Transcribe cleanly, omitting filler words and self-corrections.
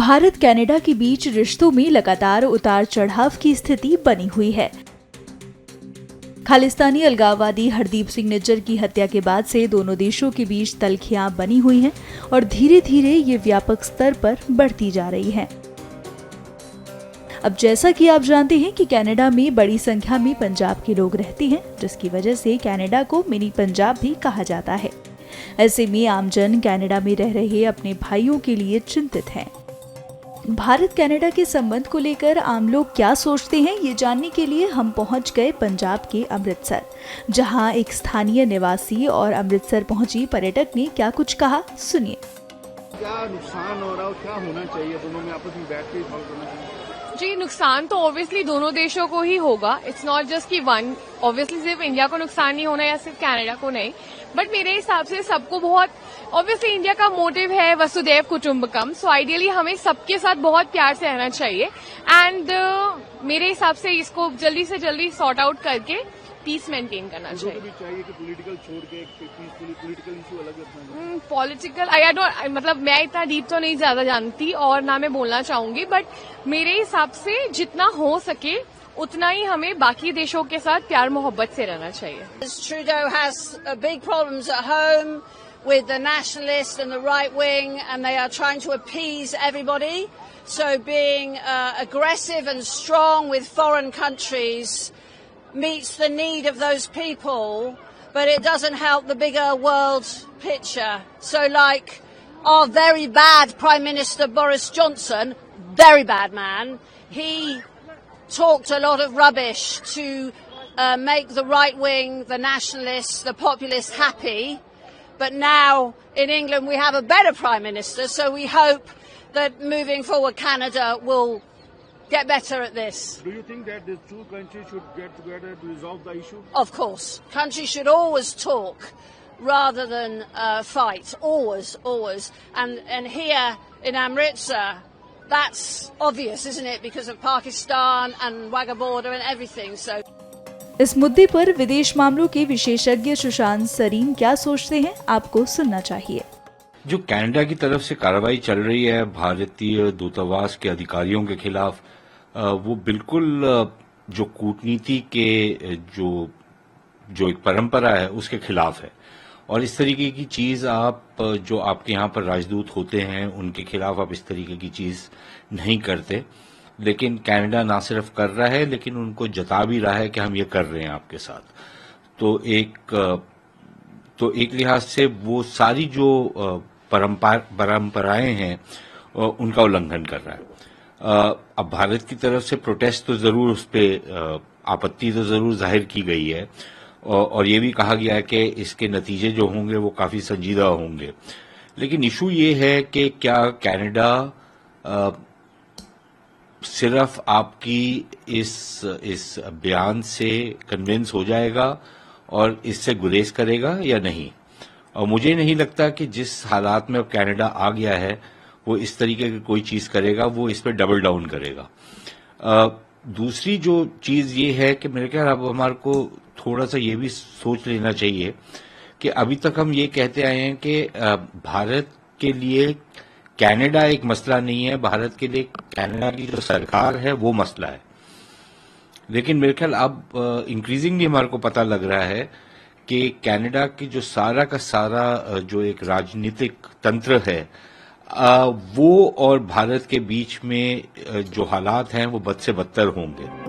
Bharat Canada के बीच रिश्तों में लगातार उतार चढ़ाव की स्थिति बनी हुई है। खालिस्तानी अलगाववादी हरदीप सिंह निज्जर की हत्या के बाद से दोनों देशों के बीच तल्खियां बनी हुई हैं और धीरे धीरे ये व्यापक स्तर पर बढ़ती जा रही हैं। अब जैसा कि आप जानते हैं कि कनाडा में बड़ी संख्या में पंजाब के लोग रहते हैं, जिसकी वजह से कनाडा को मिनी पंजाब भी कहा जाता है। ऐसे में आमजन कनाडा में रह रहे अपने भाइयों के लिए चिंतित हैं। भारत कनाडा के संबंध को लेकर आम लोग क्या सोचते हैं, ये जानने के लिए हम पहुंच गए पंजाब के अमृतसर, जहां एक स्थानीय निवासी और अमृतसर पहुंची पर्यटक ने क्या कुछ कहा, सुनिए। क्या नुकसान हो रहा है, क्या होना चाहिए, दोनों में आपस में बैठ के सॉल्व करना चाहिए? जी, नुकसान तो ऑब्वियसली दोनों देशों को ही होगा। इट्स नॉट जस्ट कि वन, ऑब्वियसली सिर्फ इंडिया को नुकसान नहीं होना या सिर्फ कनाडा को नहीं, बट मेरे हिसाब से सबको बहुत, ऑब्वियसली इंडिया का मोटिव है वसुधैव कुटुंबकम, सो आइडियली हमें सबके साथ बहुत प्यार से रहना चाहिए एंड मेरे हिसाब से इसको जल्दी से जल्दी सॉर्ट आउट करके पीस मेंटेन करना चाहिए। कि पॉलिटिकल छोड़ के पॉलिटिकल इशू अलग रखना। पॉलिटिकल आई डोंट, मतलब मैं इतना डीप तो नहीं ज्यादा जानती और ना मैं बोलना चाहूंगी, बट मेरे हिसाब से जितना हो सके उतना ही हमें बाकी देशों के साथ प्यार मोहब्बत से रहना चाहिए। Trudeau has big problems at home with the nationalists and the right wing, and they are trying to appease everybody. So being aggressive and strong with foreign countries meets the need of those people, but it doesn't help the bigger world picture. So like our very bad Prime Minister Boris Johnson, very bad man, he talked a lot of rubbish to make the right wing, the nationalists, the populists happy. But now in England we have a better Prime Minister, so we hope that moving forward Canada will get better at this. Do you think that the two countries should get together to resolve the issue? Of course. Countries should always talk rather than fight. Always, always. And here in Amritsar, that's obvious, isn't it? Because of Pakistan and Wagah border and everything. So. इस मुद्दे पर विदेश मामलों के विशेषज्ञ सुशांत सरीन क्या सोचते हैं, आपको सुनना चाहिए। जो कनाडा की तरफ से कार्रवाई चल रही है भारतीय दूतावास के अधिकारियों के खिलाफ, वो बिल्कुल जो कूटनीति के जो एक परंपरा है उसके खिलाफ है। और इस तरीके की चीज आप जो आपके यहाँ पर राजदूत होते हैं उनके खिलाफ आप इस तरीके की चीज नहीं करते, लेकिन कनाडा ना सिर्फ कर रहा है लेकिन उनको जता भी रहा है कि हम ये कर रहे हैं आपके साथ। तो एक लिहाज से वो सारी जो परंपराएं हैं उनका उल्लंघन कर रहा है। अब भारत की तरफ से प्रोटेस्ट तो जरूर उस पर आपत्ति तो जरूर जाहिर की गई है और ये भी कहा गया है कि इसके नतीजे जो होंगे वो काफी संजीदा होंगे, लेकिन इशू ये है कि क्या कनाडा सिर्फ आपकी इस बयान से कन्विंस हो जाएगा और इससे गुरेज करेगा या नहीं। और मुझे नहीं लगता कि जिस हालात में अब कनाडा आ गया है वो इस तरीके की कोई चीज करेगा, वो इस पर डबल डाउन करेगा। दूसरी जो चीज ये है कि मेरे ख्याल अब हमारे को थोड़ा सा ये भी सोच लेना चाहिए कि अभी तक हम ये कहते आए हैं कि भारत के लिए कनाडा एक मसला नहीं है, भारत के लिए कनाडा की जो सरकार है वो मसला है। लेकिन मेरे ख्याल अब इंक्रीजिंगली हमारे को पता लग रहा है कि कनाडा की जो सारा का सारा जो एक राजनीतिक तंत्र है वो और भारत के बीच में जो हालात हैं वो बद से बदतर होंगे।